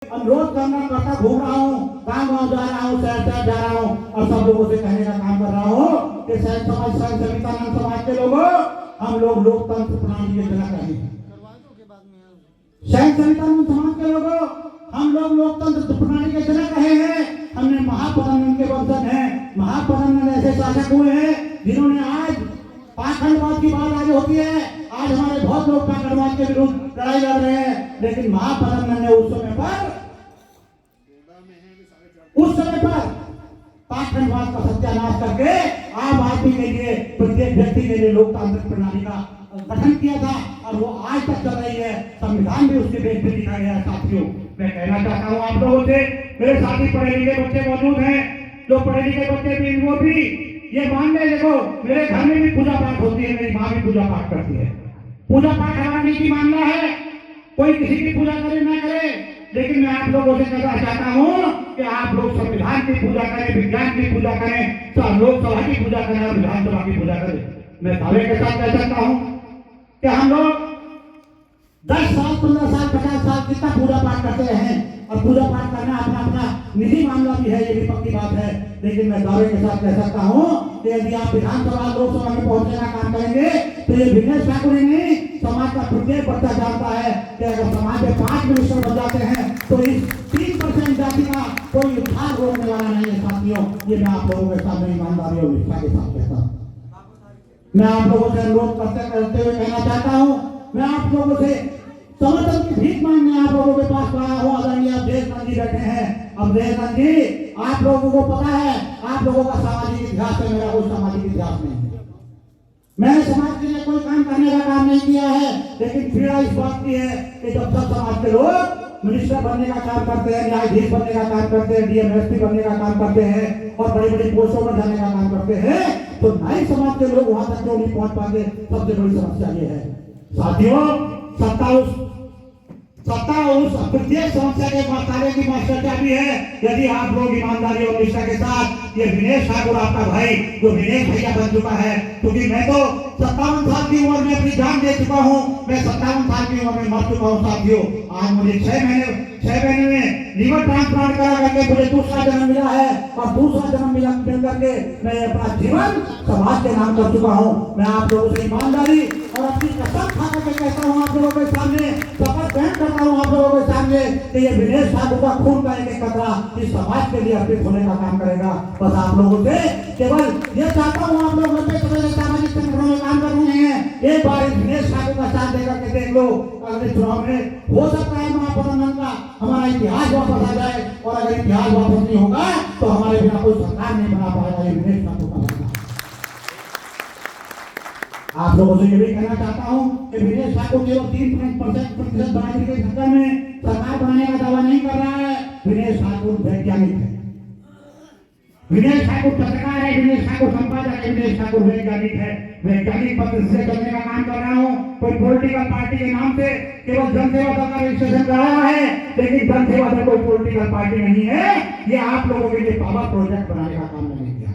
अनुरोध करता घूम रहा हूँ, गाँव जा रहा हूँ, शहर जा रहा हूँ और सब लोगों से कहने का काम कर रहा हूँ कि संघ सवितानंद समाज के लोगों, हम लोग लोकतंत्र प्रणाली के जनक रहे हैं। संघ सवितानंद समाज के लोगों, हम लोग लोकतंत्र प्रणाली के जनक रहे हैं। हमने महापद्मनंद के वंशज हैं। महापद्मनंद ऐसे शासक हुए हैं जिन्होंने आज पाखंडवाद की बात आगे होती है, आज हमारे बहुत लोग पाखंडवाद के विरुद्ध लड़ाई लड़ रहे हैं, लेकिन महापद्मनंद ने उस समय पर पाखंडवाद का सत्यानाश करके आम आदमी के लिए, प्रत्येक व्यक्ति के लिए लोकतांत्रिक प्रणाली का गठन किया था और वो आज तक चल रही है। संविधान भी उसके बेस पे लिखा गया है। साथियों, मैं कहना चाहता हूँ आप लोगों से, मेरे साथी पढ़े लिखे बच्चे मौजूद हैं, जो पढ़े लिखे बच्चे भी, वो भी ये मान ले, देखो मेरे घर में भी पूजा पाठ होती है, मेरी माँ भी पूजा पाठ करती है। पूजा पाठ हमारा नीति मानना है, कोई किसी की पूजा करे ना करे, लेकिन मैं आप लोगों से कहना चाहता हूँ कि आप लोग संविधान की पूजा करें, विज्ञान की पूजा करें, लोकसभा की पूजा करें और विधानसभा की पूजा करें। मैं दावे के साथ कह सकता हूँ कि हम लोग 10 साल, 15 साल, 50 साल कितना पूजा पाठ करते हैं और पूजा पाठ करना अपना अपना निजी मामला भी है, ये भी पक्की बात है। लेकिन मैं दावे के साथ कह सकता हूँ कि यदि आप विधानसभा लोकसभा में पहुंचने का काम करेंगे तो ये विनेश ठाकुर नहीं, समाज का प्रत्येक बच्चा जानता है कि अगर समाज में 5 मिनिस्टर बन जाते हैं तो इस 3% जाति का कोई उद्धार रोकने वाला नहीं है। साथियों, ये मैं आप लोगों के सामने ईमानदारी और निष्ठा के साथ कहता हूँ। मैं आप लोगों से अनुरोध करते हुए कहना चाहता हूँ, मैं आप लोगों से समर्थन की भीख मांगने आप लोगों के पास खड़ा हूँ। आदरणीय अवधेश जी बैठे हैं। अवधेश जी, आप लोगों को पता है, आप लोगों का सामाजिक इतिहास है, मेरा कोई सामाजिक इतिहास नहीं है। मैंने समाज के लिए कोई काम करने का काम नहीं किया है, लेकिन पीड़ा इस बात की है कि जब सब समाज के लोग मिनिस्टर बनने का काम करते हैं, न्यायाधीश बनने का काम करते हैं, डीएमएसपी बनने का काम करते हैं और बड़ी बड़ी पोस्टों पर जाने का काम करते हैं, तो नाई समाज के लोग वहां तक क्यों नहीं पहुंच पाते? सबसे बड़ी समस्या ये है। साथियों, सत्ता उस प्रत्येक समस्या के मास्टर की मास्टर चाबी है। यदि आप लोग ईमानदारी और निष्ठा के साथ, ये विनेश ठाकुर आपका भाई जो विनेश भैया बन चुका है, क्योंकि मैं तो 57 साल की उम्र में अपनी जान दे चुका हूँ, मैं 57 साल की उम्र में मर चुका हूँ। साथियों, आज मुझे 6 महीने में लीवर ट्रांसप्लांट करा करके मुझे दूसरा जन्म मिला है और दूसरा जन्म मिल करके मैं अपना जीवन समाज के नाम कर चुका हूँ। मैं आप लोगों से ईमानदारी और अपनी कसम खा करके कहता हूँ, आप लोगों के सामने शपथ ग्रहण करता हूँ आप लोगों के सामने कि ये विनेश ठाकुर का खून का एक कतरा इस समाज के लिए अर्पित होने का काम करेगा। बस आप लोगों से केवल ये चाहता हूँ, आप लोग सामाजिक संगठनों में काम कर रहे हैं, एक बार इस विनेश ठाकुर का साथ देकर के देख लो। अगले चुनाव में हो सकता है महापद्मनंद का हमारा इतिहास वापस आ जाए, और अगर इतिहास वापस नहीं होगा तो हमारे बिना कोई सरकार नहीं बना पाएगा। ये विनेश ठाकुर का मामला। आप लोगों से ये भी कहना चाहता हूँ कि विनेश ठाकुर केवल 3% बनाने के चक्कर में सरकार बनाने का दावा नहीं कर रहा है। विनेश ठाकुर वैज्ञानिक है, विनेश ठाकुर पत्रकार है, विनेश ठाकुर संपादक है, विनेश ठाकुर वैज्ञानिक है। वैज्ञानिक पत्र से चलने का काम कर रहा हूँ। कोई पॉलिटिकल पार्टी के नाम से केवल जनसेवा दल का रजिस्ट्रेशन कराया है, लेकिन जनसेवा दल कोई पॉलिटिकल पार्टी नहीं है। ये आप लोगों के लिए पावर प्रोजेक्ट बनाने का काम नहीं किया।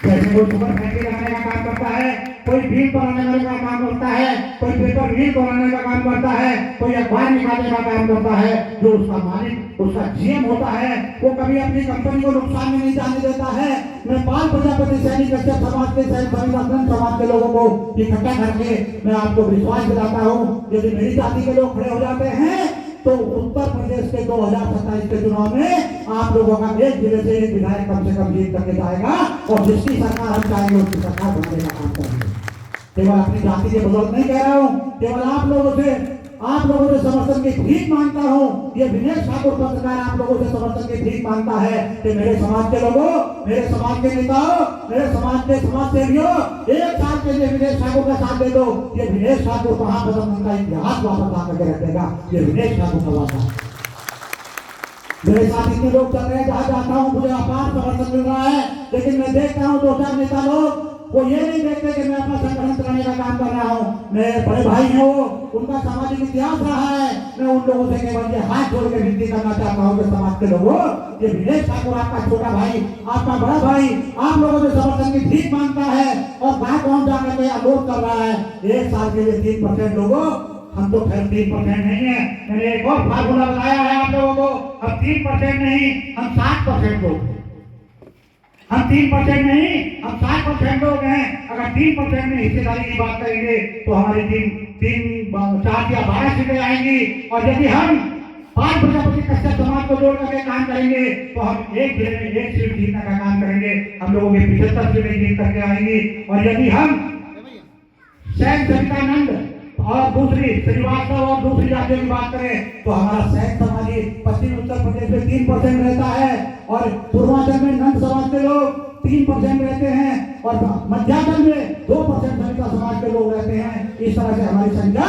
जैसे कोई शुगर फैक्ट्री लगाने का काम करता है, कोई बीज बनाने का काम करता है, कोई पेपर मिल बनाने का काम करता है, कोई अखबार निकालने का काम करता है, जो उसका मालिक, उसका जीएम होता है, वो कभी अपनी कंपनी को नुकसान में नहीं जाने देता है। मैं बाल प्रजापति सैनिक समाज के समाज के लोगों को इकट्ठा करके मैं आपको विश्वास दिलाता हूँ, यदि मेरी जाति के लोग खड़े हो जाते हैं तो उत्तर प्रदेश के 2027 के चुनाव में आप लोगों का एक जिले से एक विधायक कम से कम जीत करके जाएगा, और जिसकी सरकार हम चाहेंगे उसकी सरकार बनाने का काम करेंगे। केवल अपनी जाति के बदौलत नहीं कह रहा हूँ, केवल आप लोगों से समर्थन की भीख मांगता हूँ। ये विनेश ठाकुर पत्रकार आप लोगों से समर्थन की भीख मांगता है कि मेरे समाज के लोगों, मेरे समाज के नेताओं, मेरे समाज के समाज सेवियों, 1 साल के लिए विनेश ठाकुर का साथ दे दो। ये विनेश ठाकुर महापद्मनंद का इतिहास वापस आकर के रखेगा। ये विनेश ठाकुर का वादा है। मेरे साथ इतने लोग चल रहे हैं, जहाँ जाता हूँ मुझे अपार समर्थन मिल रहा है, लेकिन मैं देखता हूँ 2-4 नेता लोग वो ये नहीं देखते कि मैं अपना संगठन चलाने का काम कर रहा हूँ। मेरे बड़े भाई हैं, वो उनका सामाजिक इतिहास रहा है। मैं उन लोगों से केवल ये हाथ जोड़ के विनती करना चाहता हूँ कि समाज के लोगों, ये विनेश ठाकुर आपका छोटा भाई, आपका बड़ा भाई आप लोगों से समर्थन की भीख मांगता है और गाँव जाकर के अनुरोध कर रहा है। 1 साल के लिए 3% लोगों हम तो खैर 3% नहीं है। मैंने एक और फार्मूला बताया है आप लोगों को, अब 3% नहीं, हम 60% लोग हैं। हम 3% नहीं, हम 60% लोग हैं। अगर 3% में हिस्सेदारी की बात करेंगे तो हमारी 4 या 12 सीटें आएंगी। और यदि हम 5 प्रजापति कश्यप समाज को जोड़ करके काम करेंगे तो हम एक जिले में 1 सीट जीतने का काम करेंगे। हम लोगों के 75 सीटें जीत करके आएंगी। और यदि हम सैन सवितानंद और दूसरी श्रीवास्तव और दूसरी जातियों की बात करें तो हमारा सैन समाजी पश्चिमी उत्तर प्रदेश में 3% रहता है और पूर्वांचल में नंद समाज के लोग 3% रहते हैं और मध्यांचल में 2% सविता समाज के लोग रहते हैं। इस तरह से हमारी संख्या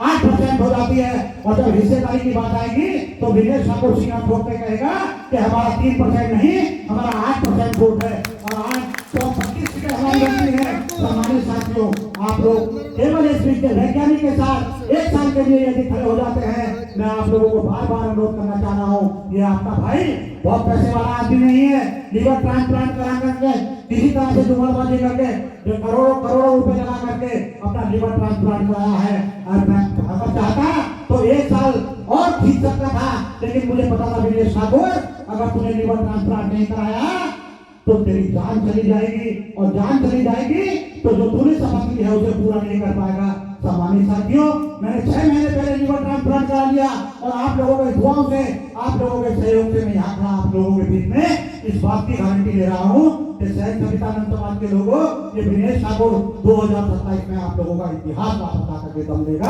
8% हो जाती है। और जब हिस्सेदारी की बात आएगी तो विजय ठाकुर सिंह ठोक के कहेगा कि हमारा 3% नहीं, हमारा 8% वोट है और 825 सीटें हमारी बनती है। हमारे साथियों, आप लोग केवल इस वैज्ञानिक के साथ 1 साल के लिए यदि खड़े हो जाते हैं, मैं आप लोगों को बार बार अनुरोध करना चाह रहा हूँ, ये आपका भाई बहुत पैसे वाला आदमी नहीं है। लीवर ट्रांसप्लांट करा करके किसी तरह से जुमलबाजी करके जो करोड़ों रुपए लगा करके अपना लीवर ट्रांसप्लांट कराया है। अगर चाहता तो 1 साल और खींच सकता था, लेकिन मुझे पता था विजय ठाकुर अगर तूने लीवर ट्रांसप्लांट नहीं कराया तो तेरी जान चली जाएगी और जान चली जाएगी तो जो तूने शपथ ली है उसे पूरा नहीं कर पाएगा। सम्मानित साथियों, मैंने 6 महीने पहले लीवर ट्रांसप्लांट करा लिया और आप लोगों के दुआओं से, आप लोगों के सहयोग से मैं यहाँ खड़ा आप लोगों के बीच में इस बात की गारंटी ले रहा हूँ कि सैन सवितानंद समाज के लोगों, ये विनेश ठाकुर 2027 में आप लोगों का इतिहास वापस ला करके दम देगा।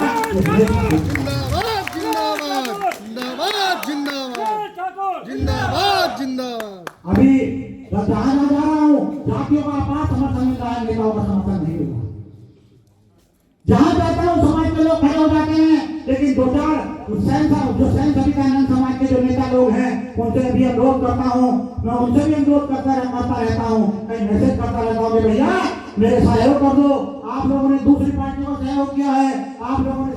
अभी जहाँ जा रहा हूँ जातियों का अपार समर्थन मिल रहा है, नेताओं का समर्थन नहीं मिल रहा। जहां जाता हूँ समाज के लोग खड़े हो जाते हैं, लेकिन 2-4 सैन सवितानंद समाज के जो नेता लोग हैं उनसे भी अनुरोध करता हूँ, मैं उनसे भी अनुरोध करता रहता हूँ, कहीं मैसेज करता रहता हूँ कि भैया मेरे सहयोग कर दो। आप लोगों ने दूसरी पार्टियों का सहयोग किया है, आप लोगों ने